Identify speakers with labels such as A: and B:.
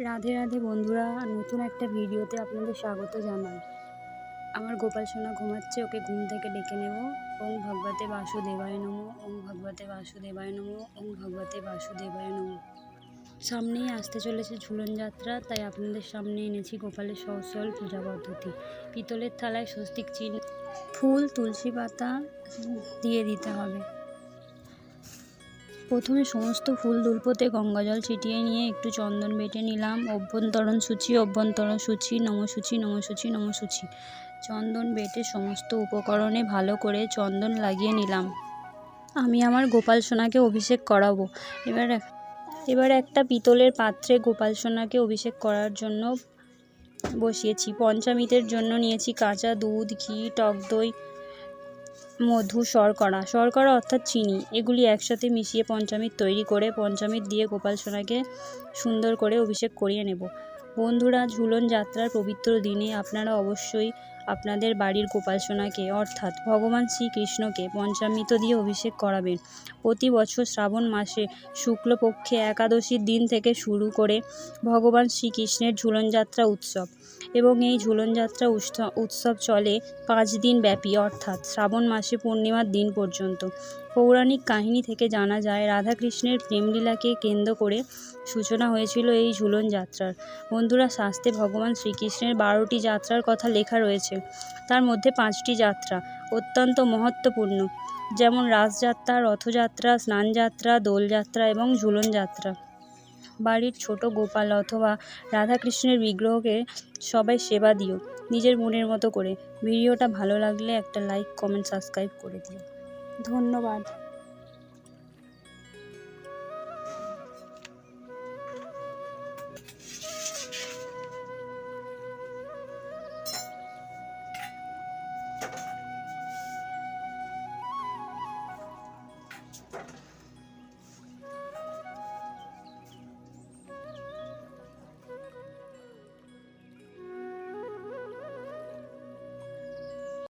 A: রাধে রাধে বন্ধুরা, নতুন একটা ভিডিওতে আপনাদের স্বাগত জানাই। আমার গোপাল সোনা ঘুমাচ্ছে, ওকে ঘুম থেকে ডেকে নেব। ওং ভগবতে বাসুদেবায় নমো, ওং ভগবতে বাসুদেবায় নমো, ওং ভগবতে বাসুদেবায় নমো। সামনেই আসতে চলেছে ঝুলন যাত্রা, তাই আপনাদের সামনে এনেছি গোপালের সহজ সরল পূজা পদ্ধতি। পিতলের থালায় স্বস্তিক চিহ্ন, ফুল, তুলসী পাতা দিয়ে দিতে হবে। প্রথমে সমস্ত ফুল দুলপোতে গঙ্গাজল ছিটিয়ে নিয়ে একটু চন্দন বেটে নিলাম। অভ্যন্তরণ সূচি, নমসূচি। চন্দন বেটে সমস্ত উপকরণে ভালো করে চন্দন লাগিয়ে নিলাম। আমি আমার গোপাল সোনাকে অভিষেক করাবো। এবার একটা পিতলের পাত্রে গোপাল সোনাকে অভিষেক করার জন্য বসিয়েছি। পঞ্চামৃতের জন্য নিয়েছি কাঁচা দুধ, ঘি, টক দই, মধু, শর্করা অর্থাৎ চিনি। এগুলি একসাথে মিশিয়ে পঞ্চামৃত তৈরি করে পঞ্চামৃত দিয়ে গোপাল সোনাকে সুন্দর করে অভিষেক করিয়ে নেব। বন্ধুরা, ঝুলন যাত্রার পবিত্র দিনে আপনারা অবশ্যই আপনাদের বাড়ির গোপাল সোনাকে অর্থাৎ ভগবান শ্রীকৃষ্ণকে পঞ্চামৃত দিয়ে অভিষেক করাবেন। প্রতি বছর শ্রাবণ মাসে শুক্লপক্ষে একাদশীর দিন থেকে শুরু করে ভগবান শ্রীকৃষ্ণের ঝুলন যাত্রা উৎসব, এবং এই ঝুলন যাত্রা উৎসব চলে 5 দিন ব্যাপী, অর্থাৎ শ্রাবণ মাসে পূর্ণিমার দিন পর্যন্ত। পৌরাণিক কাহিনী থেকে জানা যায়, রাধাকৃষ্ণের প্রেমলীলাকে কেন্দ্র করে সূচনা হয়েছিল এই ঝুলন যাত্রার। বন্ধুরা, শাস্ত্রে ভগবান শ্রীকৃষ্ণের 12টি যাত্রার কথা লেখা রয়েছে। তার মধ্যে 5টি যাত্রা অত্যন্ত মহত্বপূর্ণ, যেমন রাসযাত্রা, রথযাত্রা, স্নানযাত্রা, দোলযাত্রা এবং ঝুলন যাত্রা। বাড়ির ছোট গোপাল অথবা রাধাকৃষ্ণের বিগ্রহকে সবাই সেবা দিও নিজের মনের মতো করে। ভিডিওটা ভালো লাগলে একটা লাইক, কমেন্ট, সাবস্ক্রাইব করে দিও। ধন্যবাদ।